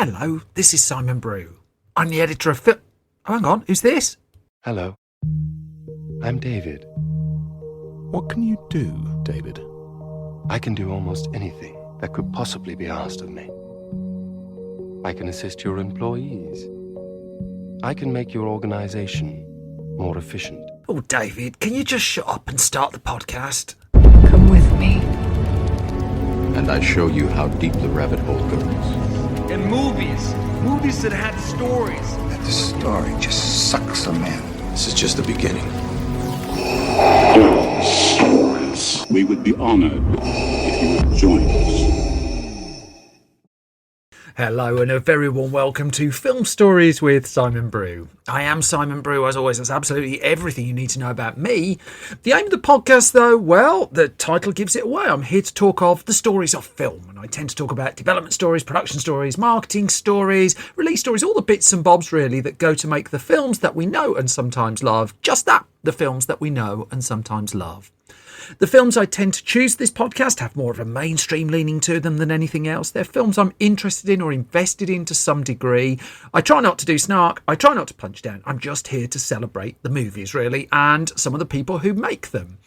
Hello, this is Simon Brew. I'm the editor of film... Oh, hang on, who's this? Hello. I'm David. What can you do, David? I can do almost anything that could possibly be asked of me. I can assist your employees. I can make your organization more efficient. Oh, David, can you just shut up and start the podcast? Come with me. And I show you how deep the rabbit hole goes. And movies that had stories. That the story just sucks them in. This is just the beginning. Stories. We would be honored if you would join us. Hello and a very warm welcome to Film Stories with Simon Brew. I am Simon Brew, as always. That's absolutely everything you need to know about me. The aim of the podcast, though, well, the title gives it away. I'm here to talk of the stories of film, and I tend to talk about development stories, production stories, marketing stories, release stories, all the bits and bobs, really, that go to make the films that we know and sometimes love. Just that, the films that we know and sometimes love. The films I tend to choose this podcast have more of a mainstream leaning to them than anything else. They're films I'm interested in or invested in to some degree. I try not to do snark. I try not to punch down. I'm just here to celebrate the movies, really, and some of the people who make them.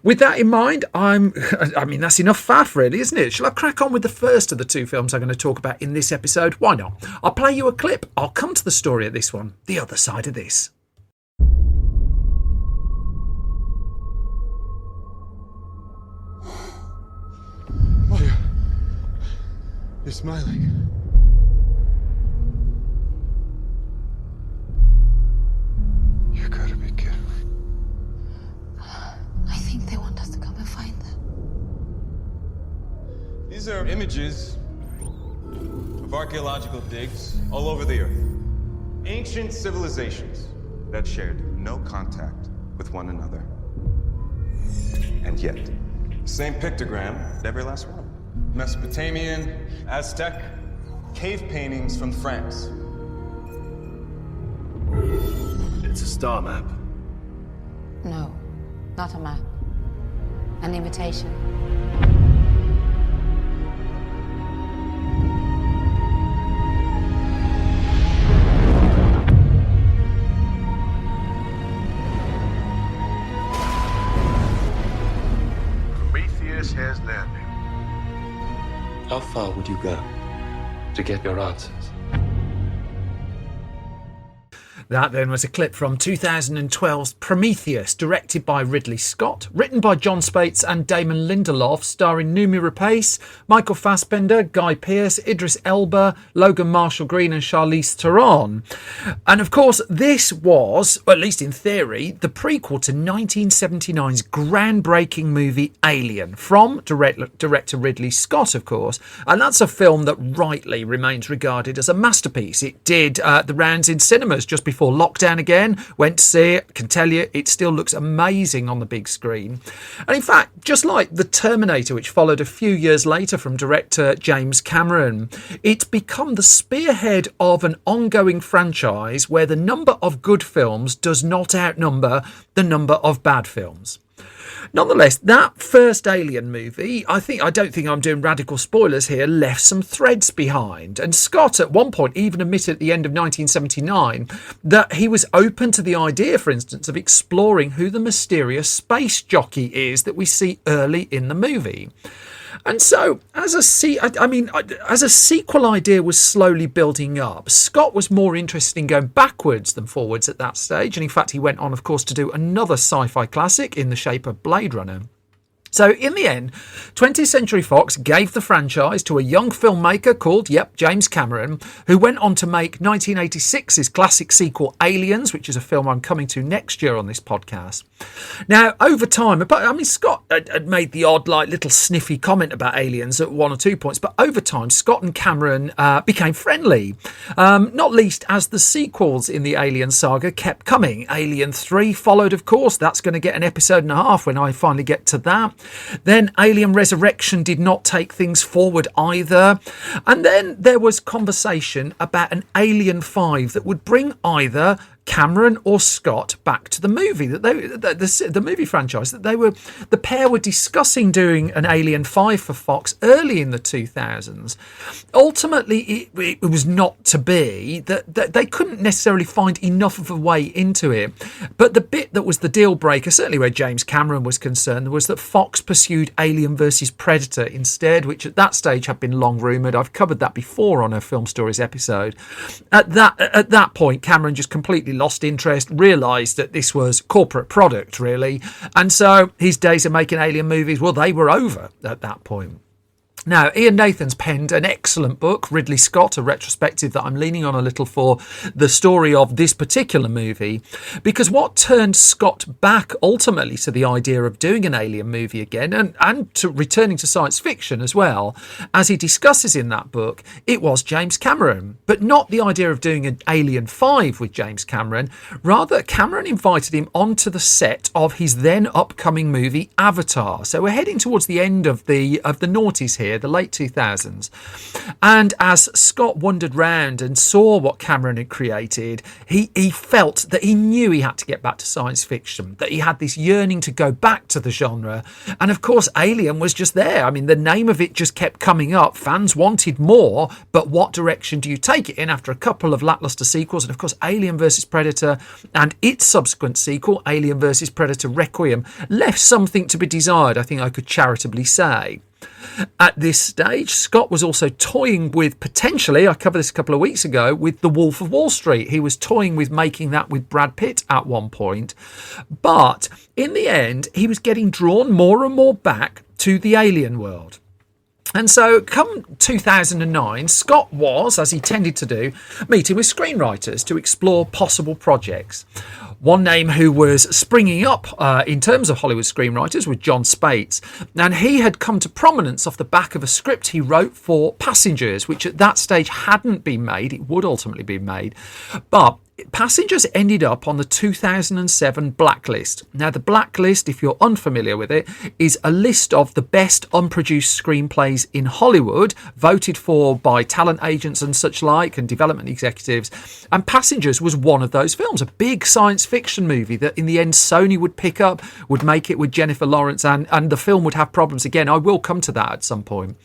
With that in mind, I mean, that's enough faff, really, isn't it? Shall I crack on with the first of the two films I'm going to talk about in this episode? Why not? I'll play you a clip. I'll come to the story of this one, the other side of this. You're smiling. You gotta be kidding me. I think they want us to come and find them. These are images of archaeological digs all over the earth. Ancient civilizations that shared no contact with one another. And yet, same pictogram, every last one. Mesopotamian, Aztec, cave paintings from France. It's a star map. No, not a map. An invitation. Prometheus has landed. How far would you go to get your answers? That then was a clip from 2012's Prometheus, directed by Ridley Scott, written by John Spates and Damon Lindelof, starring Noomi Rapace, Michael Fassbender, Guy Pearce, Idris Elba, Logan Marshall Green and Charlize Theron. And of course, this was, at least in theory, the prequel to 1979's groundbreaking movie Alien, from director Ridley Scott, of course. And that's a film that rightly remains regarded as a masterpiece. It did the rounds in cinemas just before lockdown again. Went to see it. Can tell you it still looks amazing on the big screen. And in fact, just like The Terminator, which followed a few years later from director James Cameron, it's become the spearhead of an ongoing franchise where the number of good films does not outnumber the number of bad films. Nonetheless, that first Alien movie, I don't think I'm doing radical spoilers here, left some threads behind. And Scott at one point even admitted at the end of 1979 that he was open to the idea, for instance, of exploring who the mysterious space jockey is that we see early in the movie. And so, as a sequel idea was slowly building up, Scott was more interested in going backwards than forwards at that stage. And in fact, he went on, of course, to do another sci-fi classic in the shape of Blade Runner. So in the end, 20th Century Fox gave the franchise to a young filmmaker called, James Cameron, who went on to make 1986's classic sequel Aliens, which is a film I'm coming to next year on this podcast. Now, over time, Scott had made the odd, little sniffy comment about Aliens at one or two points, but over time, Scott and Cameron became friendly, not least as the sequels in the Alien saga kept coming. Alien 3 followed, of course. That's going to get an episode and a half when I finally get to that. Then Alien Resurrection did not take things forward either. And then there was conversation about an Alien 5 that would bring either Cameron or Scott back to the movie, that the movie franchise, that the pair were discussing doing an Alien 5 for Fox early in the 2000s. Ultimately, it was not to be, that they couldn't necessarily find enough of a way into it. But the bit that was the deal breaker, certainly where James Cameron was concerned, was that Fox pursued Alien versus Predator instead, which at that stage had been long rumoured. I've covered that before on a Film Stories episode. At that point, Cameron just completely lost interest, realised that this was corporate product, really. And so his days of making Alien movies, well, they were over at that point. Now, Ian Nathan's penned an excellent book, Ridley Scott, a retrospective that I'm leaning on a little for the story of this particular movie, because what turned Scott back ultimately to the idea of doing an Alien movie again, and to returning to science fiction as well, as he discusses in that book, it was James Cameron, but not the idea of doing an Alien 5 with James Cameron. Rather, Cameron invited him onto the set of his then upcoming movie Avatar. So we're heading towards the end of the noughties here, the late 2000s. And as Scott wandered round and saw what Cameron had created, he felt that he knew he had to get back to science fiction, that he had this yearning to go back to the genre. And of course, Alien was just there. I mean, the name of it just kept coming up. Fans wanted more, but what direction do you take it in after a couple of lackluster sequels? And of course, Alien vs. Predator and its subsequent sequel, Alien vs. Predator Requiem, left something to be desired, I think I could charitably say. At this stage, Scott was also toying with, potentially, I covered this a couple of weeks ago, with The Wolf of Wall Street. He was toying with making that with Brad Pitt at one point. But in the end, he was getting drawn more and more back to the Alien world. And so come 2009, Scott was, as he tended to do, meeting with screenwriters to explore possible projects. One name who was springing up in terms of Hollywood screenwriters was John Spates. And he had come to prominence off the back of a script he wrote for Passengers, which at that stage hadn't been made. It would ultimately be made. But Passengers ended up on the 2007 Blacklist. Now, the Blacklist, if you're unfamiliar with it, is a list of the best unproduced screenplays in Hollywood, voted for by talent agents and such like, and development executives. And Passengers was one of those films, a big science fiction movie that in the end Sony would pick up, would make it with Jennifer Lawrence, and the film would have problems again. I will come to that at some point.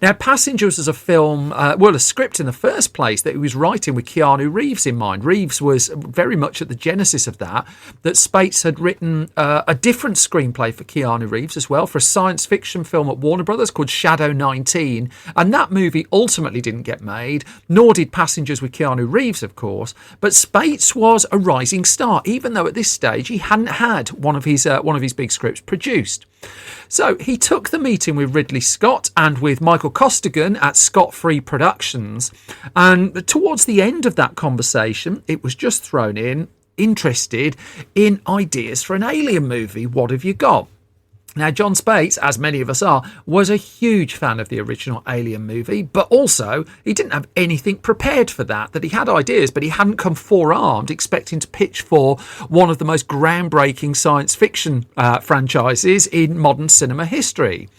Now, Passengers was a film, a script in the first place that he was writing with Keanu Reeves in mind. Reeves was very much at the genesis of that Spates had written a different screenplay for Keanu Reeves as well, for a science fiction film at Warner Brothers called Shadow 19, and that movie ultimately didn't get made, nor did Passengers with Keanu Reeves, of course. But Spates was a rising star, even though at this stage he hadn't had one of his big scripts produced. So he took the meeting with Ridley Scott and with Michael Costigan at Scott Free Productions, and towards the end of that conversation, it was just thrown in, interested in ideas for an Alien movie. What have you got? Now, John Spates, as many of us are, was a huge fan of the original Alien movie, but also he didn't have anything prepared for that he had ideas, but he hadn't come forearmed expecting to pitch for one of the most groundbreaking science fiction franchises in modern cinema history.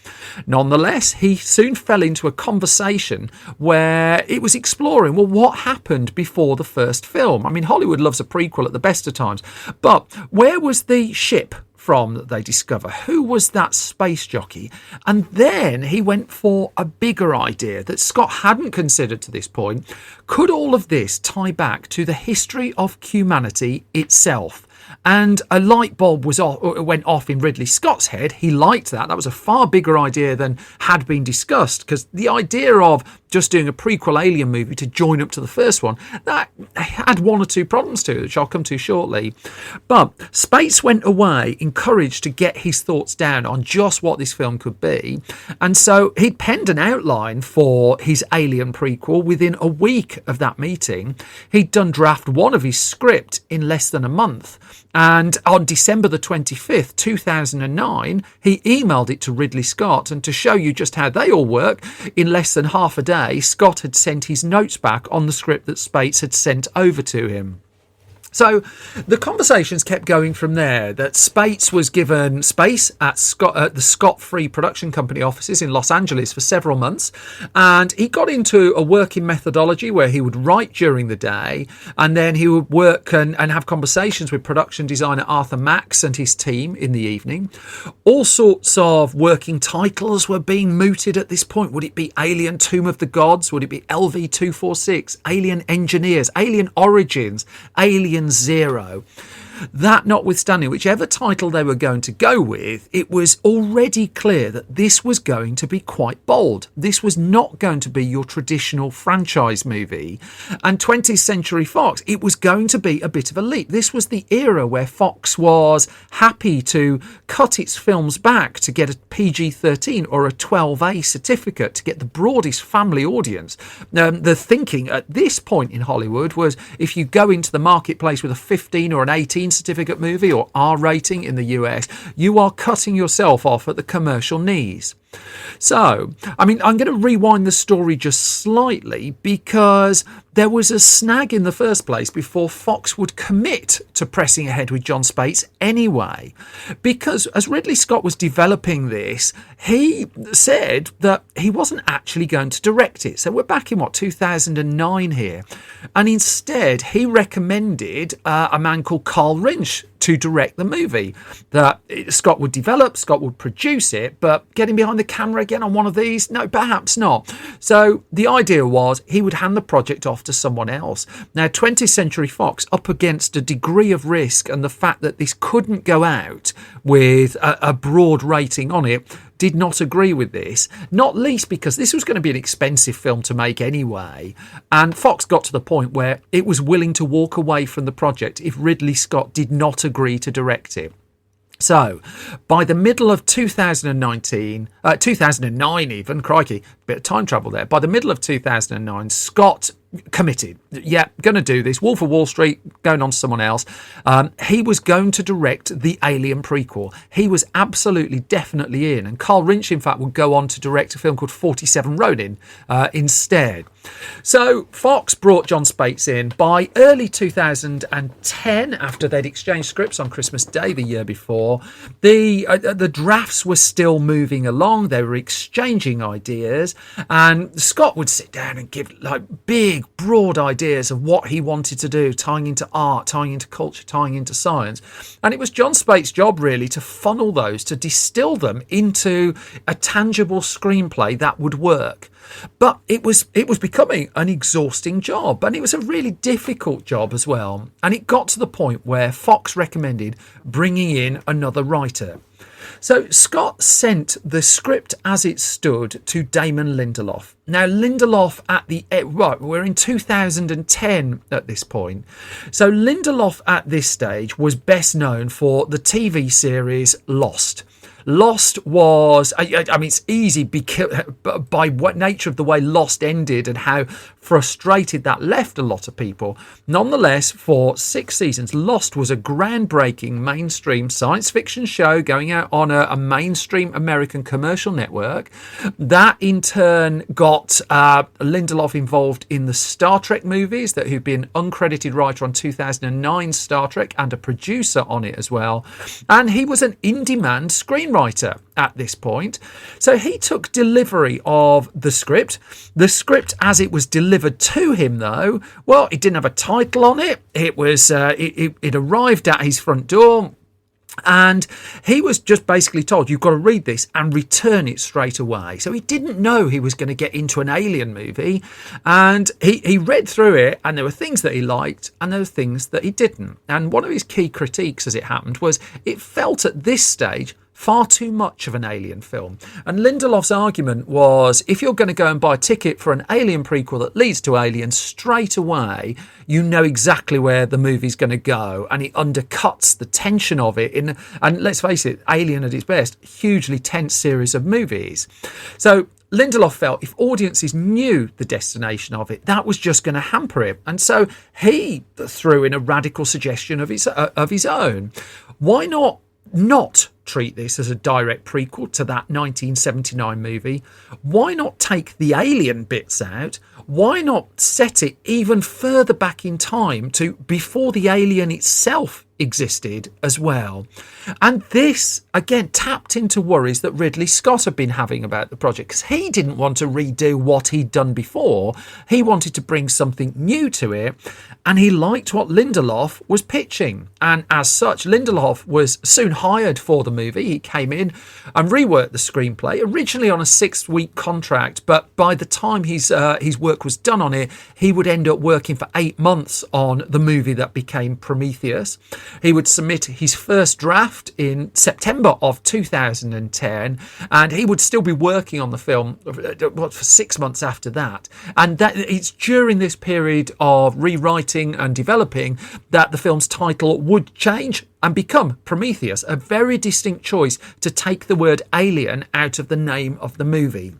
Nonetheless, he soon fell into a conversation where it was exploring, well, what happened before the first film? I mean, Hollywood loves a prequel at the best of times, but where was the ship from that they discover? Who was that space jockey? And then he went for a bigger idea that Scott hadn't considered to this point. Could all of this tie back to the history of humanity itself? And a light bulb went off in Ridley Scott's head. He liked that. That was a far bigger idea than had been discussed, because the idea of just doing a prequel Alien movie to join up to the first one, that had one or two problems to it, which I'll come to shortly. But Spates went away encouraged to get his thoughts down on just what this film could be. And so he'd penned an outline for his Alien prequel within a week of that meeting. He'd done draft one of his script in less than a month. And on December the 25th, 2009, he emailed it to Ridley Scott. And to show you just how they all work, in less than half a day, Scott had sent his notes back on the script that Spates had sent over to him. So the conversations kept going from there, that Spates was given space at the Scott Free Production Company offices in Los Angeles for several months, and he got into a working methodology where he would write during the day, and then he would work and have conversations with production designer Arthur Max and his team in the evening. All sorts of working titles were being mooted at this point. Would it be Alien Tomb of the Gods? Would it be LV-246? Alien Engineers? Alien Origins? Alien Zero? That notwithstanding, whichever title they were going to go with, it was already clear that this was going to be quite bold. This was not going to be your traditional franchise movie. And 20th Century Fox, it was going to be a bit of a leap. This was the era where Fox was happy to cut its films back to get a PG-13 or a 12A certificate to get the broadest family audience. The thinking at this point in Hollywood was, if you go into the marketplace with a 15 or an 18 certificate movie, or R rating in the US, you are cutting yourself off at the commercial knees. So, I mean, I'm going to rewind the story just slightly, because there was a snag in the first place before Fox would commit to pressing ahead with John Spates anyway. Because as Ridley Scott was developing this, he said that he wasn't actually going to direct it. So we're back in, 2009 here. And instead, he recommended a man called Carl Rinsch to direct the movie. That Scott would develop, Scott would produce it, but getting behind the camera again on one of these? No, perhaps not. So the idea was he would hand the project off to someone else. Now, 20th Century Fox, up against a degree of risk and the fact that this couldn't go out with a broad rating on it, did not agree with this, not least because this was going to be an expensive film to make anyway. And Fox got to the point where it was willing to walk away from the project if Ridley Scott did not agree to direct it. So, by the middle of 2009 even, crikey, bit of time travel there. By the middle of 2009, Scott committed. Yeah, going to do this. Wolf of Wall Street, going on to someone else. He was going to direct the Alien prequel. He was absolutely, definitely in. And Carl Rinsch, in fact, would go on to direct a film called 47 Ronin instead. So Fox brought John Spates in. By early 2010, after they'd exchanged scripts on Christmas Day the year before, the drafts were still moving along. They were exchanging ideas, and Scott would sit down and give like big, broad ideas of what he wanted to do, tying into art, tying into culture, tying into science. And it was John Spates' job really to funnel those, to distill them into a tangible screenplay that would work. But it was becoming an exhausting job, and it was a really difficult job as well. And it got to the point where Fox recommended bringing in another writer. So Scott sent the script as it stood to Damon Lindelof. Now, Lindelof we're in 2010 at this point. So Lindelof at this stage was best known for the TV series Lost. Lost was, I mean, it's easy by what nature of the way Lost ended and how frustrated that left a lot of people. Nonetheless, for 6 seasons, Lost was a groundbreaking mainstream science fiction show going out on a mainstream American commercial network. That in turn got Lindelof involved in the Star Trek movies, who'd been uncredited writer on 2009 Star Trek and a producer on it as well. And he was an in-demand screenwriter at this point. So he took delivery of the script. The script as it was delivered to him, though, well, it didn't have a title on it. It was it arrived at his front door, and he was just basically told, you've got to read this and return it straight away. So he didn't know he was going to get into an Alien movie, and he read through it, and there were things that he liked and there were things that he didn't. And one of his key critiques, as it happened, was it felt at this stage far too much of an Alien film. And Lindelof's argument was, if you're going to go and buy a ticket for an Alien prequel that leads to Alien straight away, you know exactly where the movie's going to go, and it undercuts the tension of it. And let's face it, Alien at its best, hugely tense series of movies. So Lindelof felt if audiences knew the destination of it, that was just going to hamper it. And so he threw in a radical suggestion of his own. Why not treat this as a direct prequel to that 1979 movie? Why not take the alien bits out? Why not set it even further back in time to before the alien itself existed as well? And this again tapped into worries that Ridley Scott had been having about the project, because he didn't want to redo what he'd done before. He wanted to bring something new to it, and he liked what Lindelof was pitching, and as such Lindelof was soon hired for the movie. He came in and reworked the screenplay, originally on a 6-week contract, but by the time his work was done on it, he would end up working for 8 months on the movie that became Prometheus. He would submit his first draft in September of 2010, and he would still be working on the film for 6 months after that. And that it's during this period of rewriting and developing that the film's title would change and become Prometheus, a very distinct choice to take the word alien out of the name of the movie.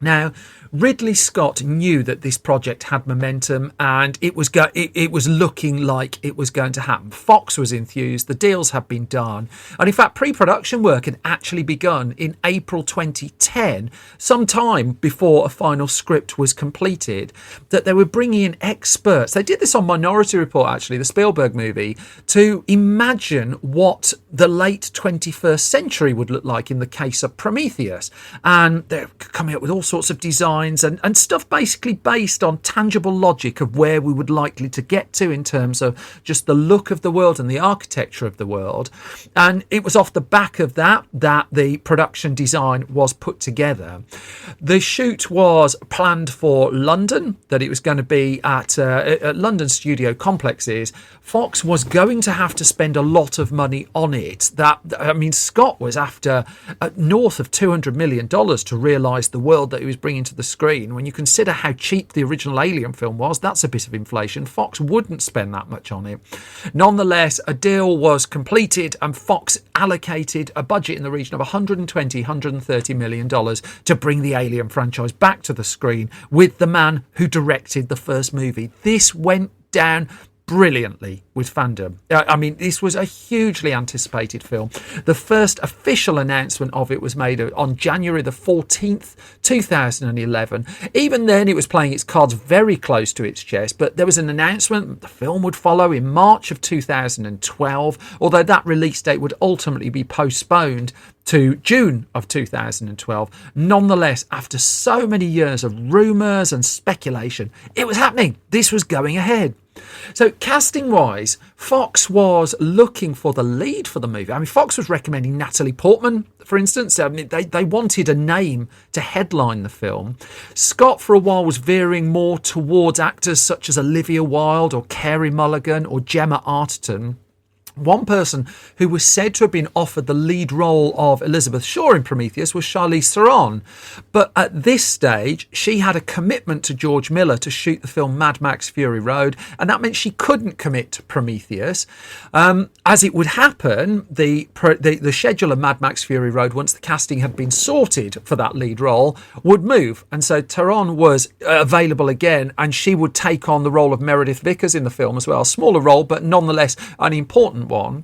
Now, Ridley Scott knew that this project had momentum, and it was looking like it was going to happen. Fox was enthused, the deals had been done, and in fact pre-production work had actually begun in April 2010, some time before a final script was completed, that they were bringing in experts. They did this on Minority Report, actually, the Spielberg movie, to imagine what the late 21st century would look like in the case of Prometheus, and they're coming up with all sorts of designs and stuff basically based on tangible logic of where we would likely to get to in terms of just the look of the world and the architecture of the world. And it was off the back of that the production design was put together. The shoot was planned for London, that it was going to be at London studio complexes. Fox was going to have to spend a lot of money on it. Scott was after north of $200 million to realise the world that he was bringing to the screen. When you consider how cheap the original Alien film was, that's a bit of inflation. Fox wouldn't spend that much on it. Nonetheless, a deal was completed, and Fox allocated a budget in the region of $130 million to bring the Alien franchise back to the screen with the man who directed the first movie. This went down brilliantly with fandom. This was a hugely anticipated film. The first official announcement of it was made on January the 14th, 2011. Even then, it was playing its cards very close to its chest, but there was an announcement the film would follow in March of 2012, although that release date would ultimately be postponed to June of 2012. Nonetheless, after so many years of rumours and speculation, it was happening. This was going ahead. So casting-wise, Fox was looking for the lead for the movie. Fox was recommending Natalie Portman, for instance. They wanted a name to headline the film. Scott, for a while, was veering more towards actors such as Olivia Wilde or Carey Mulligan or Gemma Arterton. One person who was said to have been offered the lead role of Elizabeth Shaw in Prometheus was Charlize Theron. But at this stage, she had a commitment to George Miller to shoot the film Mad Max Fury Road, and that meant she couldn't commit to Prometheus. As it would happen, the schedule of Mad Max Fury Road, once the casting had been sorted for that lead role, would move. And so Theron was available again, and she would take on the role of Meredith Vickers in the film as well. A smaller role, but nonetheless an important one.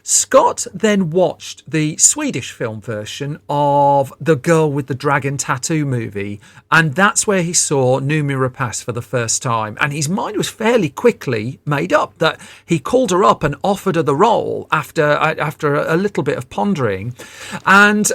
Scott then watched the Swedish film version of The Girl with the Dragon Tattoo movie, and that's where he saw Noomi Rapace for the first time, and his mind was fairly quickly made up that he called her up and offered her the role after a little bit of pondering. And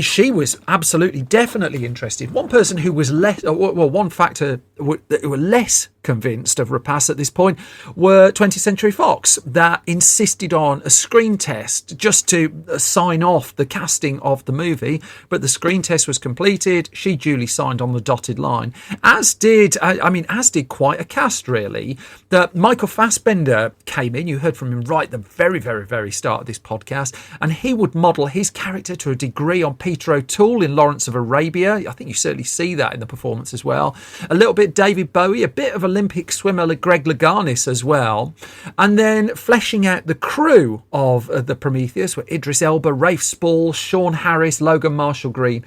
she was absolutely, definitely interested. One person who was one factor that were less convinced of Rapace at this point were 20th Century Fox, that insisted on a screen test just to sign off the casting of the movie. But the screen test was completed. She duly signed on the dotted line, as did quite a cast, really. That Michael Fassbender came in. You heard from him right at the very, very, very start of this podcast, and he would model his character to a degree on Peter O'Toole in Lawrence of Arabia. I think you certainly see that in the performance as well. A little bit David Bowie, a bit of Olympic swimmer like Greg Louganis as well. And then fleshing out the crew of the Prometheus were Idris Elba, Rafe Spall, Sean Harris, Logan Marshall Green.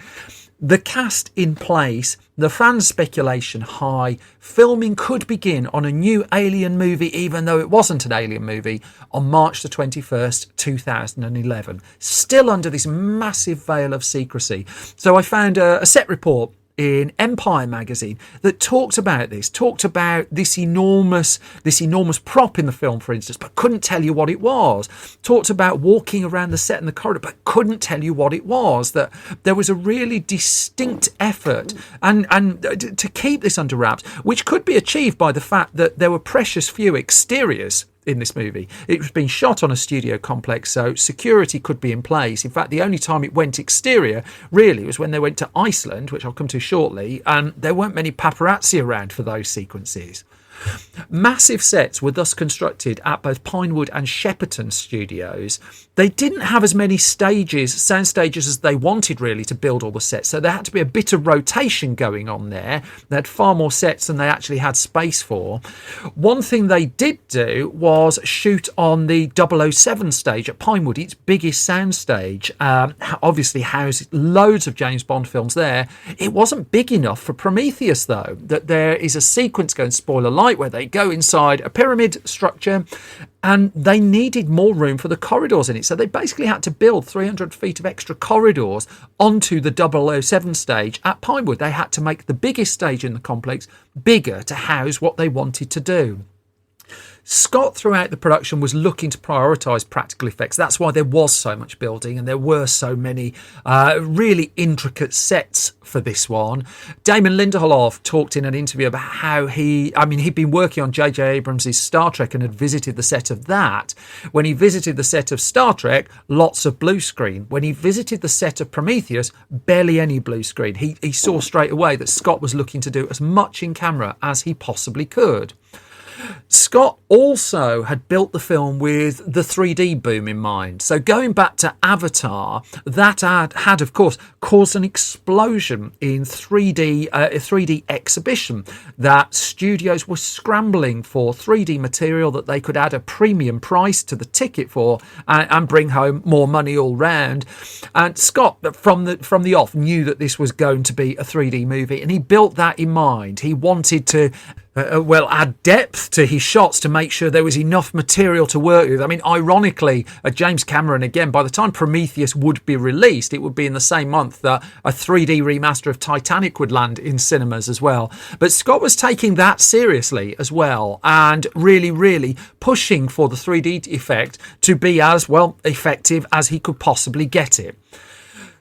The cast in place, the fan speculation high, filming could begin on a new Alien movie, even though it wasn't an Alien movie, on March the 21st, 2011. Still under this massive veil of secrecy. So I found a set report in Empire magazine that talked about this enormous prop in the film, for instance, but couldn't tell you what it was. Talked about walking around the set in the corridor, but couldn't tell you what it was. That there was a really distinct effort and to keep this under wraps, which could be achieved by the fact that there were precious few exteriors in this movie. It was being shot on a studio complex, so security could be in place. In fact, the only time it went exterior really was when they went to Iceland, which I'll come to shortly, and there weren't many paparazzi around for those sequences. Massive sets were thus constructed at both Pinewood and Shepperton studios. They didn't have as many sound stages as they wanted really to build all the sets, so there had to be a bit of rotation going on there. They had far more sets than they actually had space for. One thing they did do was shoot on the 007 stage at Pinewood, its biggest sound stage. Obviously housed loads of James Bond films there. It wasn't big enough for Prometheus though, that there is a sequence, going spoiler light, where they go inside a pyramid structure and they needed more room for the corridors in it. So they basically had to build 300 feet of extra corridors onto the 007 stage at Pinewood. They had to make the biggest stage in the complex bigger to house what they wanted to do. Scott, throughout the production, was looking to prioritise practical effects. That's why there was so much building and there were so many really intricate sets for this one. Damon Lindelof talked in an interview about how he'd been working on J.J. Abrams' Star Trek and had visited the set of that. When he visited the set of Star Trek, lots of blue screen. When he visited the set of Prometheus, barely any blue screen. He saw straight away that Scott was looking to do as much in camera as he possibly could. Scott also had built the film with the 3D boom in mind. So going back to Avatar, that had of course caused an explosion in 3D exhibition, that studios were scrambling for 3D material that they could add a premium price to the ticket for and bring home more money all round. And Scott, from the off, knew that this was going to be a 3D movie, and he built that in mind. He wanted to add depth to his shots to make sure there was enough material to work with. I mean, ironically, James Cameron, again, by the time Prometheus would be released, it would be in the same month that a 3D remaster of Titanic would land in cinemas as well. But Scott was taking that seriously as well and really, really pushing for the 3D effect to be as, well, effective as he could possibly get it.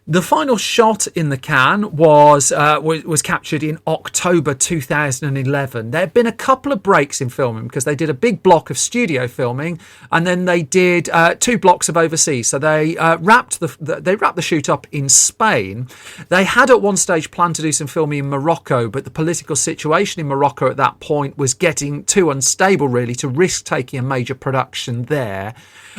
The final shot in the can was captured in October 2011. There had been a couple of breaks in filming because they did a big block of studio filming and then they did 2 blocks of overseas. So they wrapped the shoot up in Spain. They had at one stage planned to do some filming in Morocco, but the political situation in Morocco at that point was getting too unstable really to risk taking a major production there.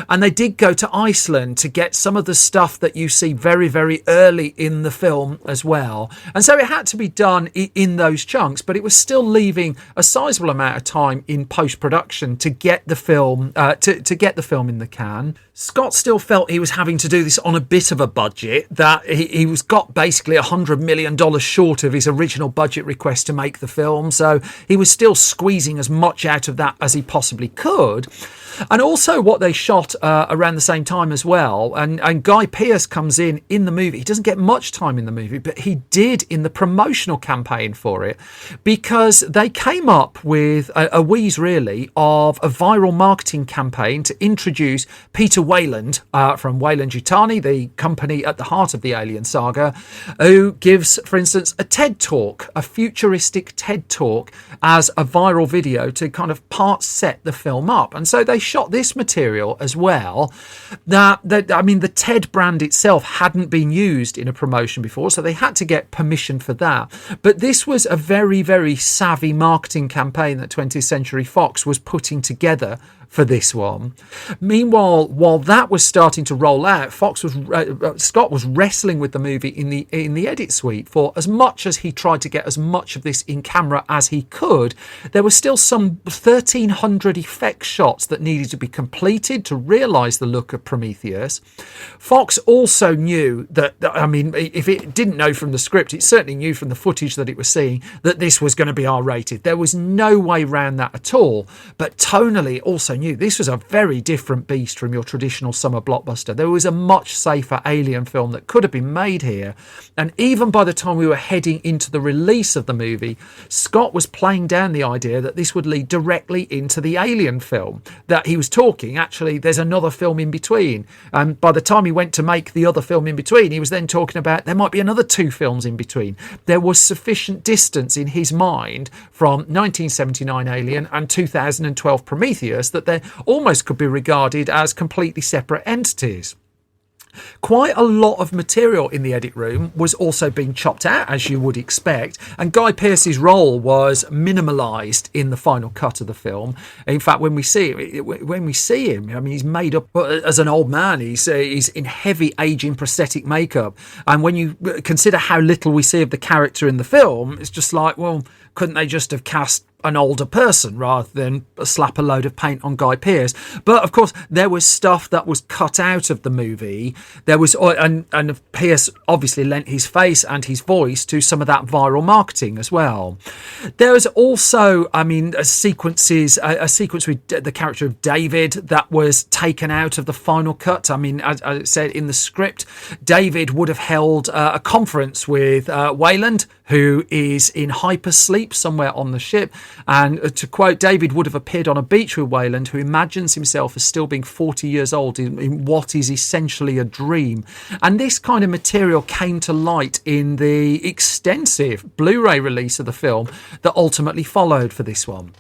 And they did go to Iceland to get some of the stuff that you see very, very early in the film as well. And so it had to be done in those chunks, but it was still leaving a sizable amount of time in post-production to get the film to get the film in the can. Scott still felt he was having to do this on a bit of a budget, that he was got basically $100 million short of his original budget request to make the film. So he was still squeezing as much out of that as he possibly could. And also what they shot around the same time as well. And Guy Pearce comes in the movie. He doesn't get much time in the movie, but he did in the promotional campaign for it, because they came up with a wheeze really of a viral marketing campaign to introduce Peter Wayland from Weyland-Yutani, the company at the heart of the Alien saga, who gives, for instance, a TED talk, a futuristic TED talk as a viral video to kind of part set the film up. And so they shot this material as well. The TED brand itself hadn't been used in a promotion before, so they had to get permission for that. But this was a very, very savvy marketing campaign that 20th Century Fox was putting together for this one. Meanwhile, while that was starting to roll out, Scott was wrestling with the movie in the edit suite. For as much as he tried to get as much of this in camera as he could, there were still some 1,300 effect shots that needed to be completed to realise the look of Prometheus. Fox also knew that, I mean, if it didn't know from the script, it certainly knew from the footage that it was seeing that this was going to be R-rated. There was no way around that at all. But tonally, it also knew this was a very different beast from your traditional summer blockbuster. There was a much safer alien film that could have been made here. And even by the time we were heading into the release of the movie, Scott was playing down the idea that this would lead directly into the Alien film. That he was talking, actually, there's another film in between. And by the time he went to make the other film in between, he was then talking about there might be another 2 films in between. There was sufficient distance in his mind from 1979 Alien and 2012 Prometheus that they almost could be regarded as completely separate entities. Quite a lot of material in the edit room was also being chopped out, as you would expect, and Guy Pearce's role was minimalised in the final cut of the film. In fact, when we see him, I mean, he's made up as an old man. He's in heavy aging prosthetic makeup, and when you consider how little we see of the character in the film, it's just like, well, couldn't they just have cast an older person rather than slap a load of paint on Guy Pearce? But of course, there was stuff that was cut out of the movie. There was, and Pearce obviously lent his face and his voice to some of that viral marketing as well. There was also, I mean, a sequence with the character of David that was taken out of the final cut. I mean, as I said in the script, David would have held a conference with Wayland, who is in hypersleep somewhere on the ship. And to quote, David would have appeared on a beach with Wayland, who imagines himself as still being 40 years old in what is essentially a dream. And this kind of material came to light in the extensive Blu-ray release of the film that ultimately followed for this one.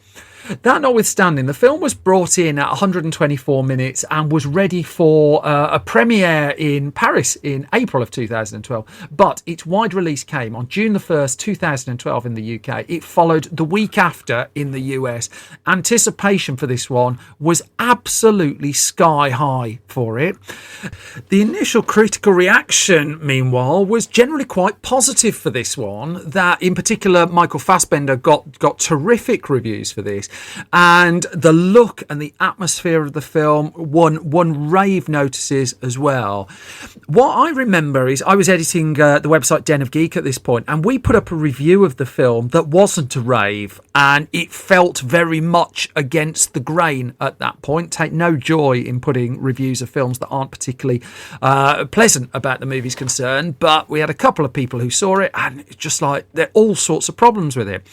That notwithstanding, the film was brought in at 124 minutes and was ready for a premiere in Paris in April of 2012. But its wide release came on June the 1st, 2012 in the UK. It followed the week after in the US. Anticipation for this one was absolutely sky high for it. The initial critical reaction, meanwhile, was generally quite positive for this one. That, in particular, Michael Fassbender got terrific reviews for this. And the look and the atmosphere of the film won rave notices as well. What I remember is I was editing the website Den of Geek at this point, and we put up a review of the film that wasn't a rave, and it felt very much against the grain at that point. Take no joy in putting reviews of films that aren't particularly pleasant about the movie's concerned, but we had a couple of people who saw it, and it's just like there are all sorts of problems with it.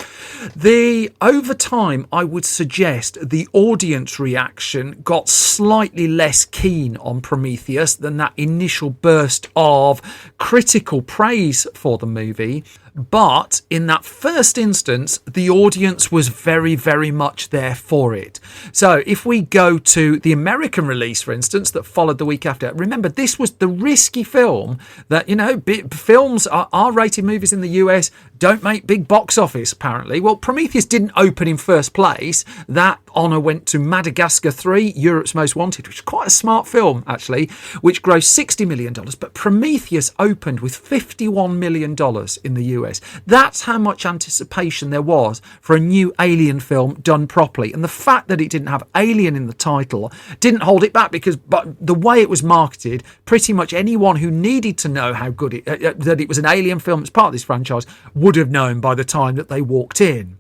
Over time, I would suggest the audience reaction got slightly less keen on Prometheus than that initial burst of critical praise for the movie. But in that first instance, the audience was very, very much there for it. So if we go to the American release, for instance, that followed the week after, remember, this was the risky film that, you know, films, R-rated movies in the US don't make big box office, apparently. Well, Prometheus didn't open in first place. That honour went to Madagascar 3, Europe's Most Wanted, which is quite a smart film, actually, which grossed $60 million. But Prometheus opened with $51 million in the US. That's how much anticipation there was for a new Alien film done properly. And the fact that it didn't have Alien in the title didn't hold it back, because the way it was marketed, pretty much anyone who needed to know how good that it was an Alien film as part of this franchise would have known by the time that they walked in.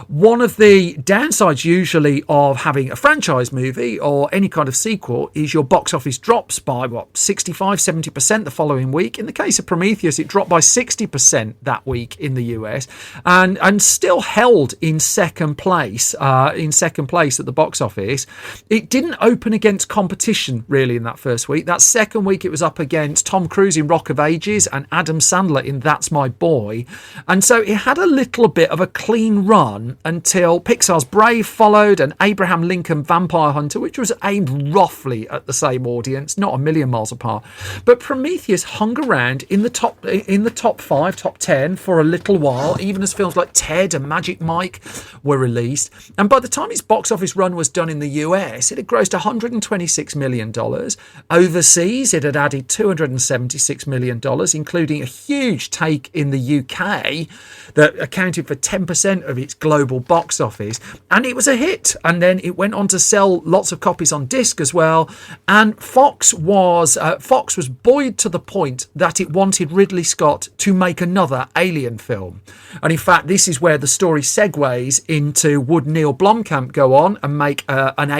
One of the downsides usually of having a franchise movie or any kind of sequel is your box office drops by 65-70% the following week. In the case of Prometheus, it dropped by 60% that week in the US, and still held in second place at the box office. It didn't open against competition really in that first week. That second week it was up against Tom Cruise in Rock of Ages and Adam Sandler in That's My Boy, and so it had a little bit of a clean run until Pixar's Brave followed and Abraham Lincoln Vampire Hunter, which was aimed roughly at the same audience, not a million miles apart. But Prometheus hung around in the top 5, top 10 for a little while, even as films like Ted and Magic Mike were released. And by the time its box office run was done in the US, it had grossed $126 million. Overseas, it had added $276 million, including a huge take in the UK UK that accounted for 10% of its global box office, and it was a hit. And then it went on to sell lots of copies on disc as well. And Fox was buoyed to the point that it wanted Ridley Scott to make another Alien film. And in fact, this is where the story segues into, would Neil Blomkamp go on and make an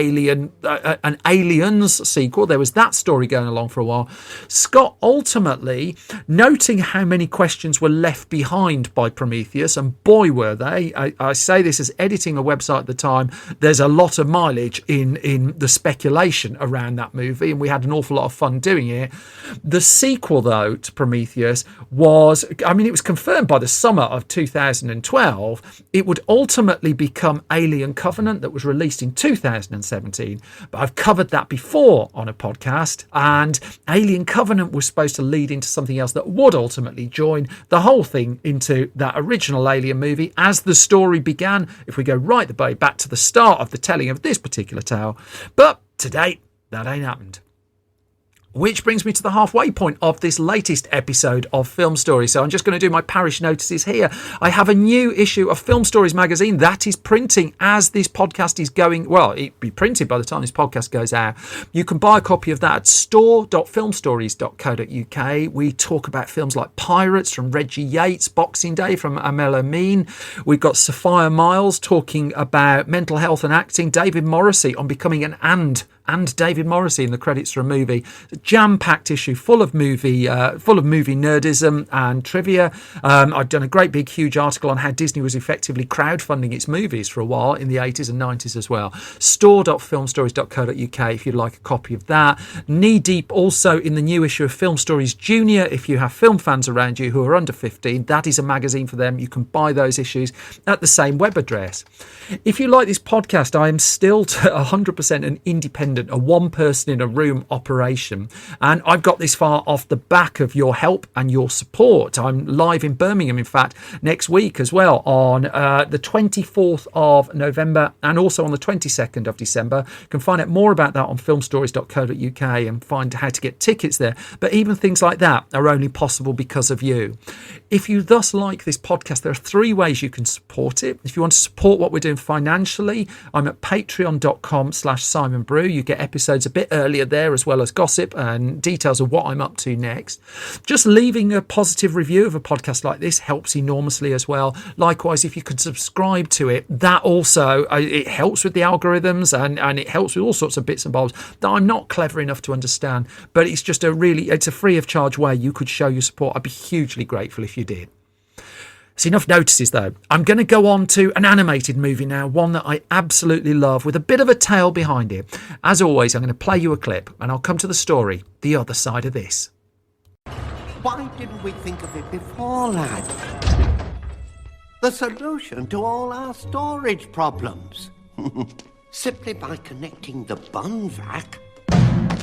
Aliens sequel? There was that story going along for a while. Scott ultimately, noting how many questions were left behind by Prometheus, and boy were they. I say this as editing a website at the time. There's a lot of mileage in the speculation around that movie, and we had an awful lot of fun doing it. The sequel, though, to Prometheus was, I mean, it was confirmed by the summer of 2012. It would ultimately become Alien Covenant, that was released in 2017. But I've covered that before on a podcast, and Alien Covenant was supposed to lead into something else that would ultimately join the whole thing into that original Alien movie as the story began, if we go right the way back to the start of the telling of this particular tale. But to date, that ain't happened. Which brings me to the halfway point of this latest episode of Film Stories. So I'm just going to do my parish notices here. I have a new issue of Film Stories magazine that is printing as this podcast is going. Well, it'll be printed by the time this podcast goes out. You can buy a copy of that at store.filmstories.co.uk. We talk about films like Pirates from Reggie Yates, Boxing Day from Amel Amin. We've got Sophia Miles talking about mental health and acting. David Morrissey on becoming an and David Morrissey in the credits for a movie. A jam-packed issue full of movie nerdism and trivia. I've done a great big huge article on how Disney was effectively crowdfunding its movies for a while in the 80s and 90s as well. store.filmstories.co.uk if you'd like a copy of that. Knee deep also in the new issue of Film Stories Junior. If you have film fans around you who are under 15, that is a magazine for them. You can buy those issues at the same web address. If you like this podcast, I am still 100% an independent, a one person in a room operation, and I've got this far off the back of your help and your support. I'm live in Birmingham, in fact, next week as well, on the 24th of November and also on the 22nd of December. You can find out more about that on filmstories.co.uk and find how to get tickets there. But even things like that are only possible because of you. If you thus like this podcast, there are 3 ways you can support it. If you want to support what we're doing financially, I'm at patreon.com/Simon Brew. You get episodes a bit earlier there, as well as gossip and details of what I'm up to next. Just leaving a positive review of a podcast like this helps enormously as well. Likewise, if you could subscribe to it, that also, it helps with the algorithms and it helps with all sorts of bits and bobs that I'm not clever enough to understand. But it's just it's a free of charge way you could show your support. I'd be hugely grateful if you did. It's enough notices, though. I'm going to go on to an animated movie now, one that I absolutely love, with a bit of a tale behind it. As always, I'm going to play you a clip, and I'll come to the story the other side of this. Why didn't we think of it before, lad? The solution to all our storage problems. Simply by connecting the bun vac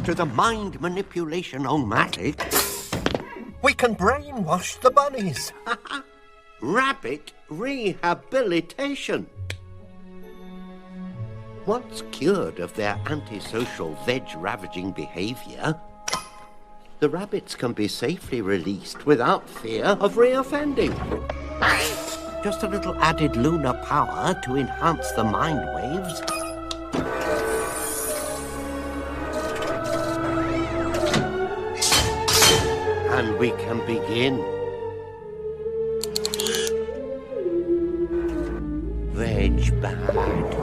to the mind manipulation-o-matic, we can brainwash the bunnies. Rabbit rehabilitation. Once cured of their antisocial veg-ravaging behavior, the rabbits can be safely released without fear of reoffending. Just a little added lunar power to enhance the mind waves. And we can begin. Veg bad.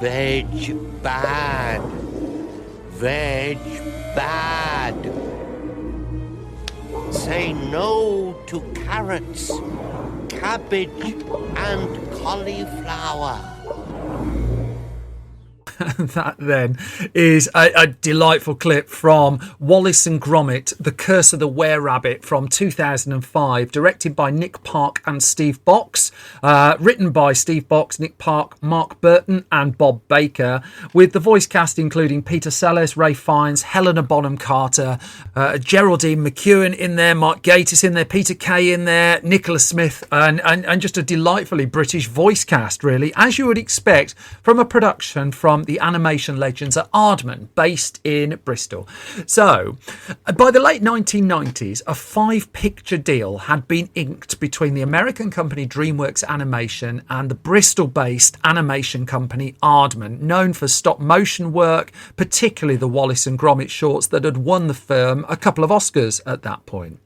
Veg bad. Veg bad. Say no to carrots, cabbage, and cauliflower. That then is a delightful clip from Wallace and Gromit, The Curse of the Were-Rabbit from 2005, directed by Nick Park and Steve Box, written by Steve Box, Nick Park, Mark Burton and Bob Baker, with the voice cast including Peter Sellers, Ray Fiennes, Helena Bonham Carter, Geraldine McEwen in there, Mark Gatiss in there, Peter Kay in there, Nicholas Smith, and just a delightfully British voice cast, really, as you would expect from a production from the the animation legends at Aardman, based in Bristol. So, by the late 1990s, a 5-picture deal had been inked between the American company DreamWorks Animation and the Bristol-based animation company Aardman, known for stop-motion work, particularly the Wallace and Gromit shorts that had won the firm a couple of Oscars at that point.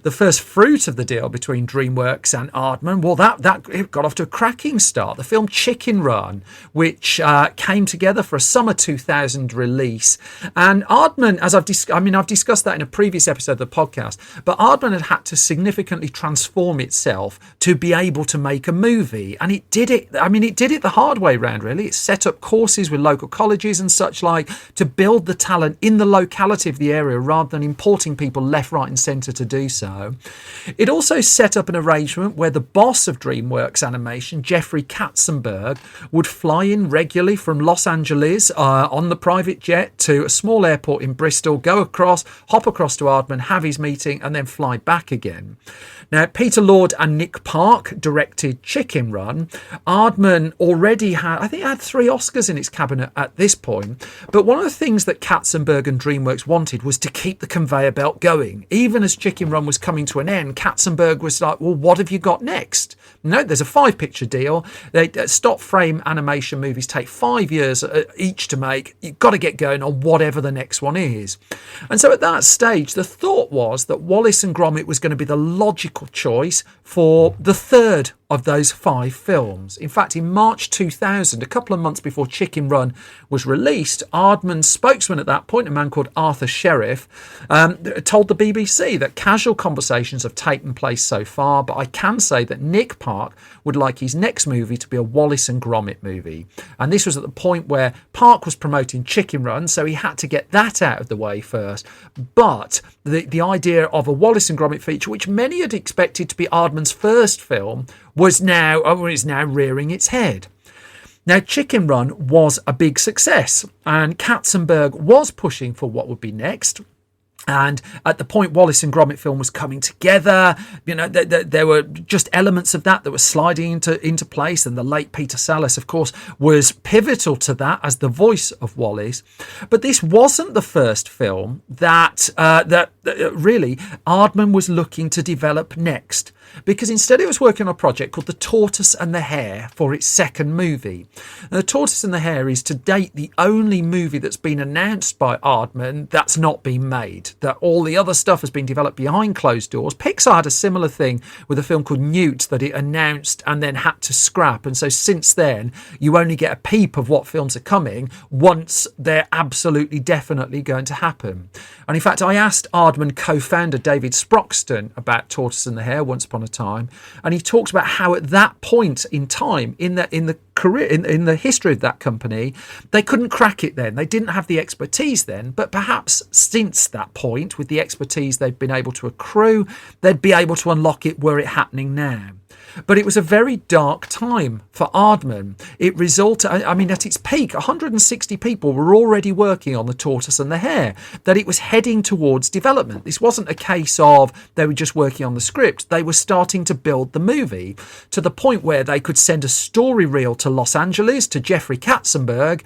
The first fruit of the deal between DreamWorks and Aardman, well, that it got off to a cracking start. The film Chicken Run, which came together for a summer 2000 release. And Aardman, as I've discussed that in a previous episode of the podcast, but Aardman had to significantly transform itself to be able to make a movie. And it did it. I mean, it did it the hard way round, really. It set up courses with local colleges and such like to build the talent in the locality of the area rather than importing people left, right and centre to do so. It also set up an arrangement where the boss of DreamWorks Animation, Jeffrey Katzenberg, would fly in regularly from Los Angeles on the private jet to a small airport in Bristol, hop across to Aardman, have his meeting, and then fly back again. Now, Peter Lord and Nick Park directed Chicken Run. Aardman already had 3 Oscars in its cabinet at this point. But one of the things that Katzenberg and DreamWorks wanted was to keep the conveyor belt going. Even as Chicken Run was coming to an end, Katzenberg was like, well, what have you got next? No, there's a 5-picture deal. Stop frame animation movies take 5 years each to make. You've got to get going on whatever the next one is. And so at that stage, the thought was that Wallace and Gromit was going to be the logical choice for the third of those 5 films. In fact, in March 2000, a couple of months before Chicken Run was released, Aardman's spokesman at that point, a man called Arthur Sheriff, told the BBC that casual conversations have taken place so far, but I can say that Nick Park would like his next movie to be a Wallace and Gromit movie. And this was at the point where Park was promoting Chicken Run, so he had to get that out of the way first. But the idea of a Wallace and Gromit feature, which many had expected to be Aardman's first film, is now rearing its head. Now, Chicken Run was a big success, and Katzenberg was pushing for what would be next. And at the point Wallace and Gromit film was coming together, there were just elements of that were sliding into place. And the late Peter Sallis, of course, was pivotal to that as the voice of Wallace. But this wasn't the first film that really Aardman was looking to develop next. Because instead it was working on a project called The Tortoise and the Hare for its second movie. And The Tortoise and the Hare is to date the only movie that's been announced by Aardman that's not been made. That all the other stuff has been developed behind closed doors. Pixar had a similar thing with a film called Newt that it announced and then had to scrap. And so since then, you only get a peep of what films are coming once they're absolutely definitely going to happen. And in fact, I asked Aardman co-founder David Sproxton about Tortoise and the Hare once upon a time, and he talks about how at that point in time in the history of that company, they couldn't crack it then. They didn't have the expertise then, but perhaps since that point, with the expertise they've been able to accrue, they'd be able to unlock it were it happening now. But it was a very dark time for Aardman. It resulted, at its peak, 160 people were already working on The Tortoise and the Hare, that it was heading towards development. This wasn't a case of they were just working on the script. They were starting to build the movie to the point where they could send a story reel to Los Angeles, to Jeffrey Katzenberg,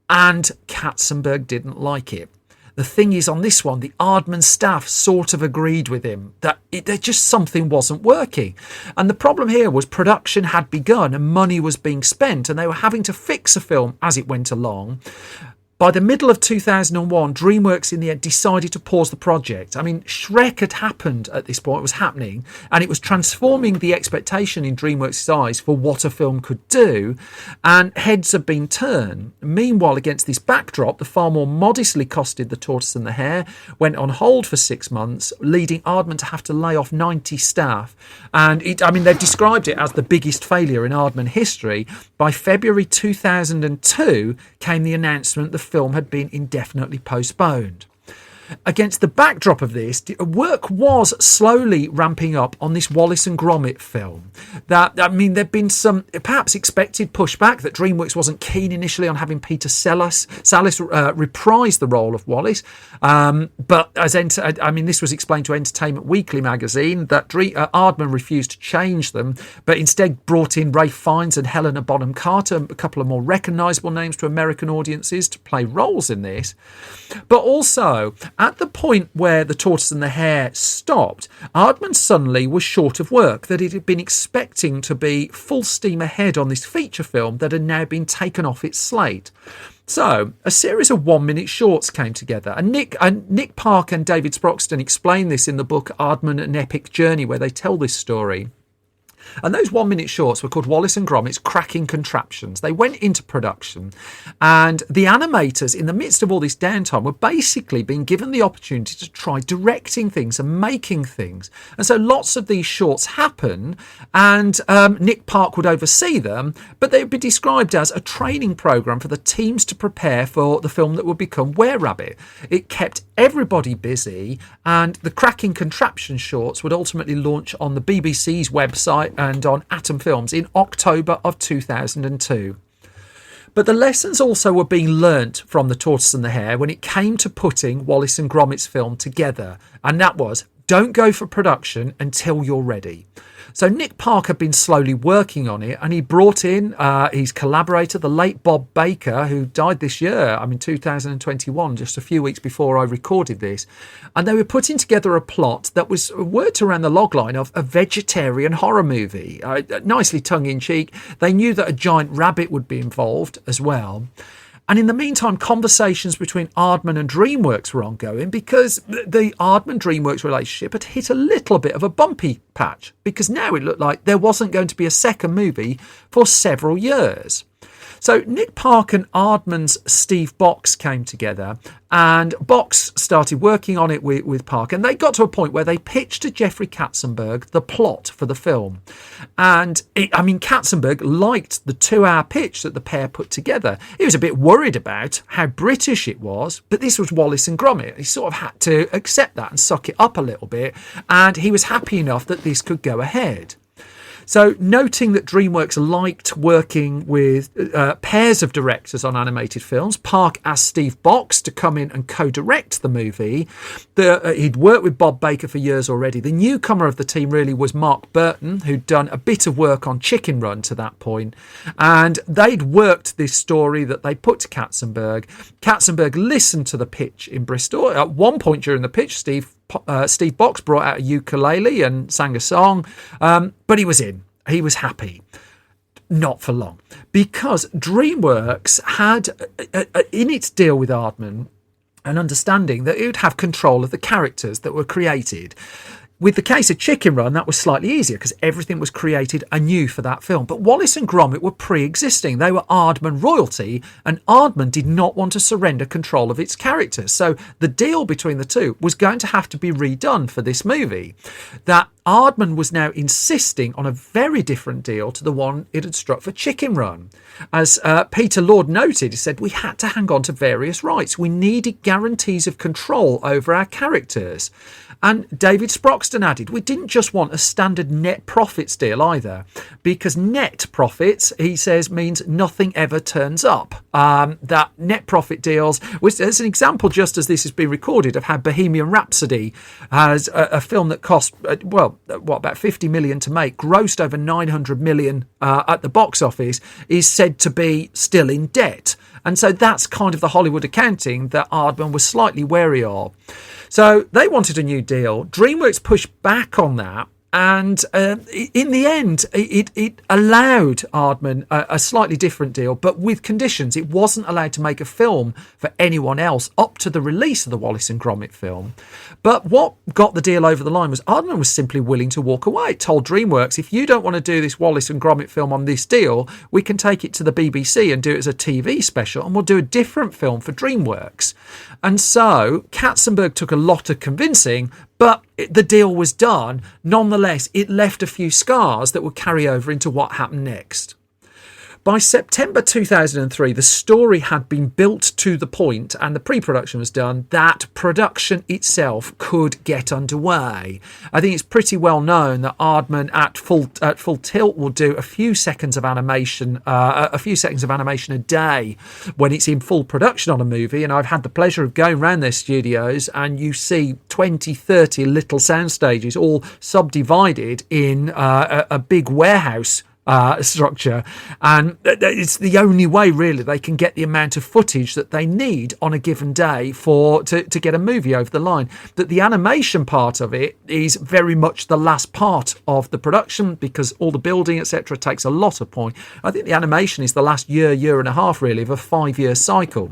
and Katzenberg didn't like it. The thing is, on this one, the Aardman staff sort of agreed with him that just something wasn't working. And the problem here was production had begun and money was being spent, and they were having to fix a film as it went along. By the middle of 2001, DreamWorks in the end decided to pause the project. Shrek had happened at this point, it was happening, and it was transforming the expectation in DreamWorks' eyes for what a film could do, and heads had been turned. Meanwhile, against this backdrop, the far more modestly costed The Tortoise and the Hare went on hold for 6 months, leading Aardman to have to lay off 90 staff. And they've described it as the biggest failure in Aardman history. By February 2002 came the announcement the film had been indefinitely postponed. Against the backdrop of this, work was slowly ramping up on this Wallace and Gromit film. There'd been some perhaps expected pushback that DreamWorks wasn't keen initially on having Peter Sallis reprise the role of Wallace. But this was explained to Entertainment Weekly magazine that Aardman refused to change them, but instead brought in Ralph Fiennes and Helena Bonham Carter, a couple of more recognisable names to American audiences, to play roles in this. But also, at the point where The Tortoise and the Hare stopped, Aardman suddenly was short of work that it had been expecting to be full steam ahead on this feature film that had now been taken off its slate. So, a series of 1-minute shorts came together, and Nick Park and David Sproxton explain this in the book Aardman, An Epic Journey, where they tell this story. And those 1-minute shorts were called Wallace and Gromit's Cracking Contraptions. They went into production, and the animators, in the midst of all this downtime, were basically being given the opportunity to try directing things and making things. And so lots of these shorts happen, and Nick Park would oversee them, but they would be described as a training program for the teams to prepare for the film that would become Were-Rabbit. It kept everybody busy, and the Cracking Contraption shorts would ultimately launch on the BBC's website and on Atom Films in October of 2002. But the lessons also were being learnt from The Tortoise and the Hare when it came to putting Wallace and Gromit's film together, and that was, don't go for production until you're ready. So Nick Park had been slowly working on it, and he brought in his collaborator, the late Bob Baker, who died this year, 2021, just a few weeks before I recorded this. And they were putting together a plot that was worked around the logline of a vegetarian horror movie, nicely tongue-in-cheek. They knew that a giant rabbit would be involved as well. And in the meantime, conversations between Aardman and DreamWorks were ongoing because the Aardman-DreamWorks relationship had hit a little bit of a bumpy patch, because now it looked like there wasn't going to be a second movie for several years. So Nick Park and Aardman's Steve Box came together, and Box started working on it with Park, and they got to a point where they pitched to Jeffrey Katzenberg the plot for the film. And Katzenberg liked the 2-hour pitch that the pair put together. He was a bit worried about how British it was, but this was Wallace and Gromit. He sort of had to accept that and suck it up a little bit, and he was happy enough that this could go ahead. So, noting that DreamWorks liked working with pairs of directors on animated films, Park asked Steve Box to come in and co-direct the movie. He'd worked with Bob Baker for years already. The newcomer of the team really was Mark Burton, who'd done a bit of work on Chicken Run to that point. And they'd worked this story that they put to Katzenberg. Katzenberg listened to the pitch in Bristol. At one point during the pitch, Steve Box brought out a ukulele and sang a song, but he was in. He was happy. Not for long, because DreamWorks had, in its deal with Aardman, an understanding that it would have control of the characters that were created. With the case of Chicken Run, that was slightly easier because everything was created anew for that film. But Wallace and Gromit were pre-existing. They were Aardman royalty, and Aardman did not want to surrender control of its characters. So the deal between the two was going to have to be redone for this movie. That Aardman was now insisting on a very different deal to the one it had struck for Chicken Run. As Peter Lord noted, he said, we had to hang on to various rights. We needed guarantees of control over our characters. And David Sproxton added, we didn't just want a standard net profits deal either, because net profits, he says, means nothing ever turns up. That net profit deals, there's an example just as this has been recorded of how Bohemian Rhapsody has a film that cost, about 50 million to make, grossed over 900 million at the box office, is said to be still in debt. And so that's kind of the Hollywood accounting that Aardman was slightly wary of. So they wanted a new deal. DreamWorks pushed back on that. And in the end, it allowed Aardman a slightly different deal, but with conditions. It wasn't allowed to make a film for anyone else up to the release of the Wallace and Gromit film. But what got the deal over the line was Aardman was simply willing to walk away. It told DreamWorks, if you don't want to do this Wallace and Gromit film on this deal, we can take it to the BBC and do it as a TV special, and we'll do a different film for DreamWorks. And so Katzenberg took a lot of convincing, but the deal was done. Nonetheless, it left a few scars that would carry over into what happened next. By September 2003, the story had been built to the point, and the pre-production was done, that production itself could get underway. I think it's pretty well known that Aardman at full tilt will do a few seconds of animation a day when it's in full production on a movie. And I've had the pleasure of going around their studios, and you see 20, 30 little sound stages all subdivided in a big warehouse structure, and it's the only way really they can get the amount of footage that they need on a given day to get a movie over the line. That the animation part of it is very much the last part of the production, because all the building etc takes a lot of point. I think the animation is the last year and a half really of a 5-year cycle.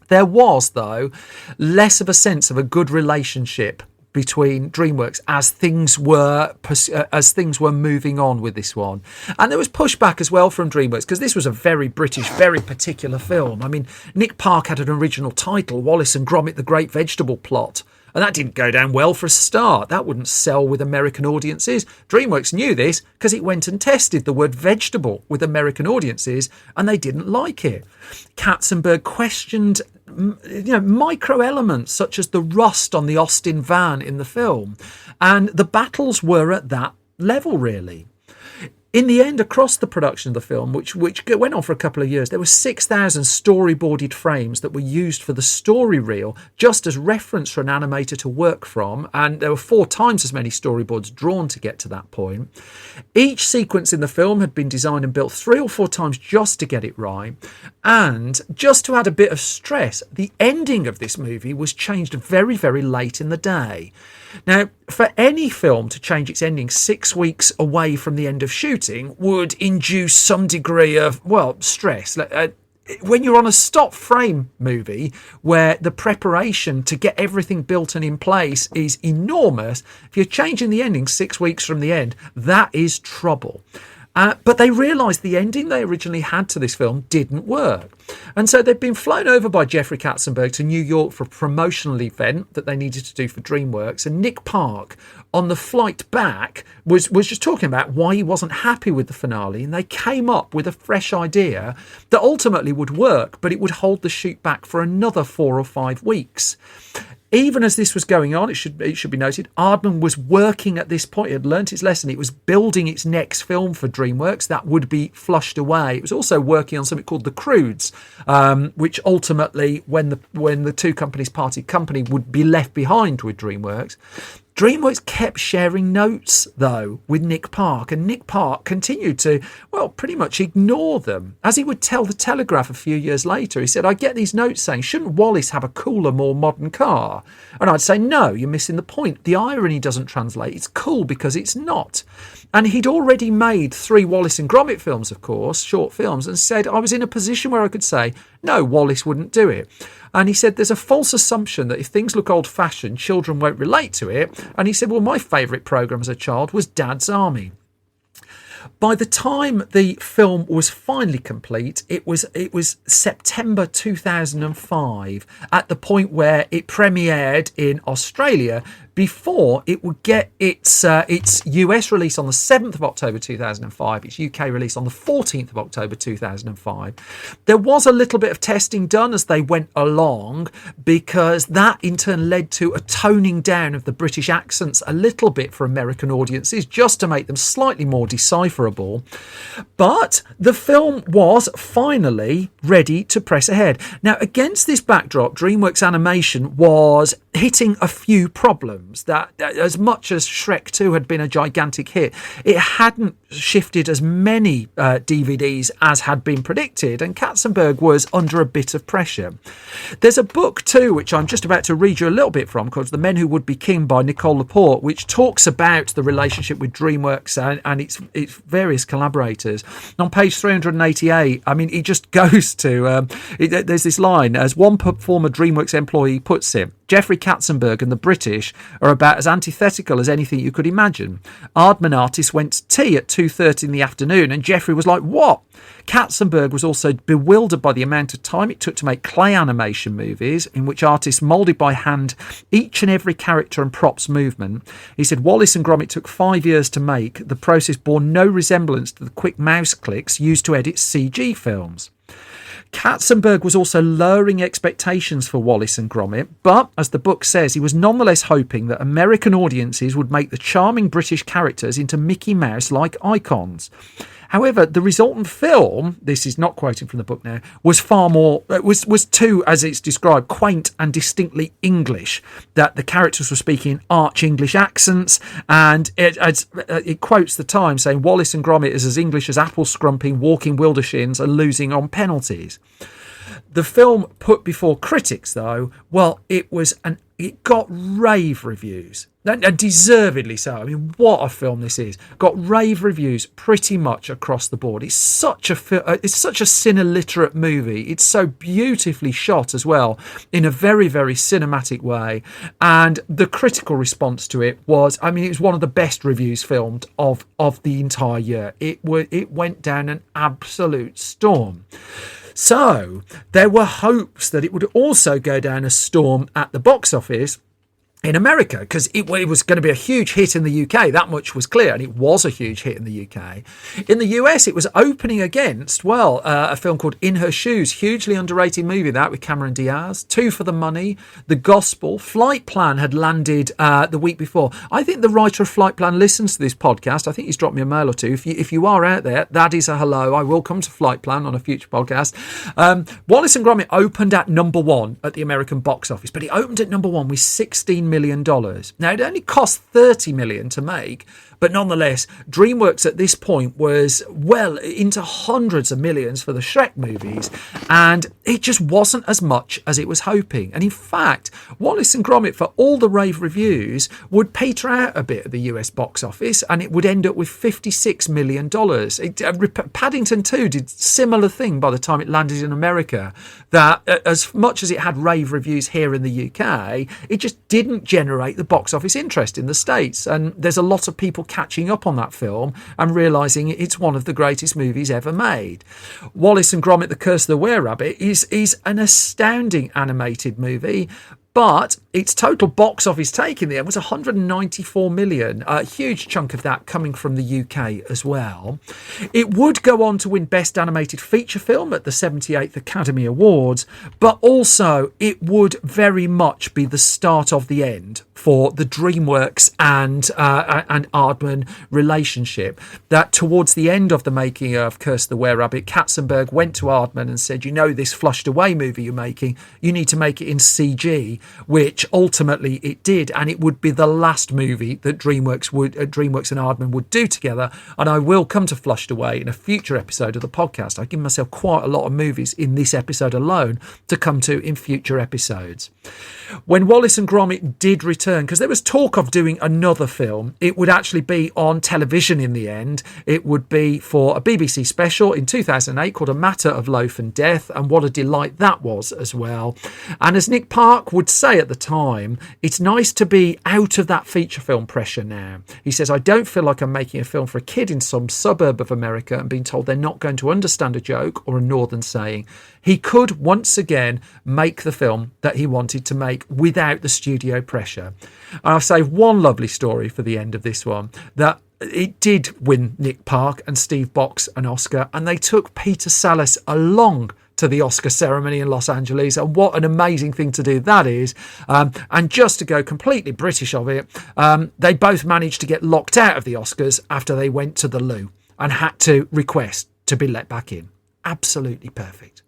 There was, though, less of a sense of a good relationship between DreamWorks as things were moving on with this one. And there was pushback as well from DreamWorks, because this was a very British, very particular film. I mean, Nick Park had an original title, Wallace and Gromit, the Great Vegetable Plot, and that didn't go down well for a start. That wouldn't sell with American audiences. DreamWorks knew this because it went and tested the word vegetable with American audiences, and they didn't like it. Katzenberg questioned micro elements such as the rust on the Austin van in the film, and the battles were at that level really. In the end, across the production of the film, which went on for a couple of years, there were 6,000 storyboarded frames that were used for the story reel, just as reference for an animator to work from, and there were 4 times as many storyboards drawn to get to that point. Each sequence in the film had been designed and built 3 or 4 times just to get it right, and just to add a bit of stress, the ending of this movie was changed very, very late in the day. Now, for any film to change its ending 6 weeks away from the end of shooting would induce some degree of, stress. When you're on a stop frame movie where the preparation to get everything built and in place is enormous, if you're changing the ending 6 weeks from the end, that is trouble. But they realised the ending they originally had to this film didn't work. And so they'd been flown over by Jeffrey Katzenberg to New York for a promotional event that they needed to do for DreamWorks. And Nick Park, on the flight back, was just talking about why he wasn't happy with the finale. And they came up with a fresh idea that ultimately would work, but it would hold the shoot back for another 4 or 5 weeks. Even as this was going on, it should be noted, Aardman was working at this point. It had learnt its lesson. It was building its next film for DreamWorks that would be flushed away. It was also working on something called The Croods, which ultimately, when the two companies parted company, would be left behind with DreamWorks. DreamWorks kept sharing notes, though, with Nick Park, and Nick Park continued to, pretty much ignore them. As he would tell The Telegraph a few years later, he said, I get these notes saying, shouldn't Wallace have a cooler, more modern car? And I'd say, no, you're missing the point. The irony doesn't translate. It's cool because it's not. And he'd already made 3 Wallace and Gromit films, of course, short films, and said, I was in a position where I could say, no, Wallace wouldn't do it. And he said, there's a false assumption that if things look old-fashioned, children won't relate to it. And he said, well, my favourite programme as a child was Dad's Army. By the time the film was finally complete, it was September 2005, at the point where it premiered in Australia, before it would get its US release on the 7th of October 2005, its UK release on the 14th of October 2005. There was a little bit of testing done as they went along, because that in turn led to a toning down of the British accents a little bit for American audiences, just to make them slightly more decipherable. But the film was finally ready to press ahead. Now, against this backdrop, DreamWorks Animation was hitting a few problems. That as much as Shrek 2 had been a gigantic hit, it hadn't shifted as many DVDs as had been predicted, and Katzenberg was under a bit of pressure. There's a book too, which I'm just about to read you a little bit from, called The Men Who Would Be King by Nicole Laporte, which talks about the relationship with DreamWorks and its various collaborators. And on page 388, I mean, he just goes to, there's this line, as one former DreamWorks employee puts it, Jeffrey Katzenberg and the British are about as antithetical as anything you could imagine. Aardman artists went to tea at 2:30 in the afternoon, and Jeffrey was like, what? Katzenberg was also bewildered by the amount of time it took to make clay animation movies in which artists moulded by hand each and every character and prop's movement. He said Wallace and Gromit took 5 years to make. The process bore no resemblance to the quick mouse clicks used to edit CG films. Katzenberg was also lowering expectations for Wallace and Gromit, but, as the book says, he was nonetheless hoping that American audiences would make the charming British characters into Mickey Mouse-like icons. However, the resultant film, this is not quoting from the book now, was far more, was too, as it's described, quaint and distinctly English, that the characters were speaking arch-English accents, and it quotes the Times saying Wallace and Gromit is as English as apple scrumping, walking Wildershins and losing on penalties. The film put before critics, though, well, it got rave reviews, and deservedly so. I mean, what a film this is! Got rave reviews pretty much across the board. It's such a cine-literate movie. It's so beautifully shot as well, in a very, very cinematic way. And the critical response to it was, I mean, it was one of the best reviews filmed of the entire year. It went down an absolute storm. So there were hopes that it would also go down a storm at the box office in America, because it was going to be a huge hit in the UK. That much was clear, and it was a huge hit in the UK. In the US, it was opening against, well, a film called In Her Shoes, hugely underrated movie, that, with Cameron Diaz. Two for the Money, The Gospel. Flight Plan had landed the week before. I think the writer of Flight Plan listens to this podcast. I think he's dropped me a mail or two. If you are out there, that is a hello. I will come to Flight Plan on a future podcast. Wallace and Gromit opened at number one at the American box office, but it opened at number one with $16 million. Now, it only cost $30 million to make, but nonetheless, DreamWorks at this point was well into hundreds of millions for the Shrek movies, and it just wasn't as much as it was hoping. And in fact, Wallace and Gromit, for all the rave reviews, would peter out a bit at the US box office, and it would end up with $56 million. Paddington 2 did similar thing by the time it landed in America, that as much as it had rave reviews here in the UK, it just didn't generate the box office interest in the States. And there's a lot of people catching up on that film and realising it's one of the greatest movies ever made. Wallace and Gromit, The Curse of the Were-Rabbit is an astounding animated movie, but its total box office take in the end was $194 million, a huge chunk of that coming from the UK as well. It would go on to win Best Animated Feature Film at the 78th Academy Awards, but also it would very much be the start of the end for the DreamWorks and Aardman relationship. That towards the end of the making of Curse of the Were-Rabbit, Katzenberg went to Aardman and said, this flushed away movie you're making, you need to make it in CG, which ultimately it did, and it would be the last movie that DreamWorks and Aardman would do together. And I will come to Flushed Away in a future episode of the podcast. I give myself quite a lot of movies in this episode alone to come to in future episodes. When Wallace and Gromit did return, because there was talk of doing another film, it would actually be on television in the end. It would be for a BBC special in 2008 called A Matter of Loaf and Death, and what a delight that was as well. And as Nick Park would say at the time, it's nice to be out of that feature film pressure now. He says, I don't feel like I'm making a film for a kid in some suburb of America and being told they're not going to understand a joke or a northern saying. He could once again make the film that he wanted to make without the studio pressure. And I'll save one lovely story for the end of this one, that it did win Nick Park and Steve Box an Oscar, and they took Peter Sallis along to the Oscar ceremony in Los Angeles, and what an amazing thing to do that is. And just to go completely British of it, they both managed to get locked out of the Oscars after they went to the loo and had to request to be let back in. Absolutely perfect.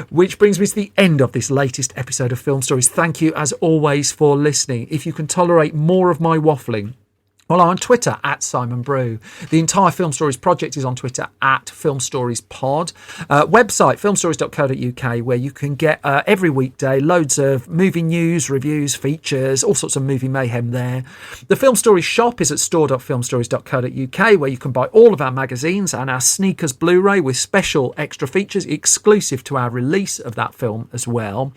Which brings me to the end of this latest episode of Film Stories. Thank you as always for listening. If you can tolerate more of my waffling, Well, I'm on Twitter at Simon Brew. The entire Film Stories project is on Twitter at Film Stories Pod. Website filmstories.co.uk, where you can get every weekday loads of movie news, reviews, features, all sorts of movie mayhem there. The Film Stories shop is at store.filmstories.co.uk, where you can buy all of our magazines and our Sneakers Blu-ray with special extra features exclusive to our release of that film as well.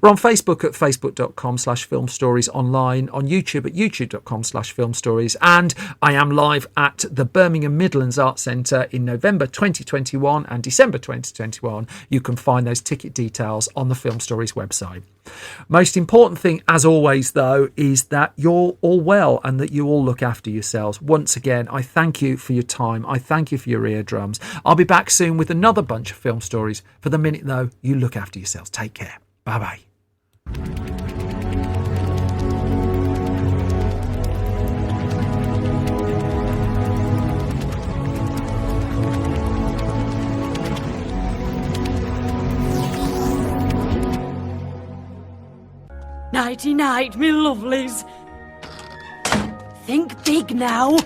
We're on Facebook at facebook.com/filmstories, online on YouTube at youtube.com/filmstories. And I am live at the Birmingham Midlands Arts Centre in November 2021 and December 2021. You can find those ticket details on the Film Stories website. Most important thing, as always, though, is that you're all well and that you all look after yourselves. Once again, I thank you for your time. I thank you for your eardrums. I'll be back soon with another bunch of film stories. For the minute, though, you look after yourselves. Take care. Bye-bye. Nighty night, me lovelies. Think big now.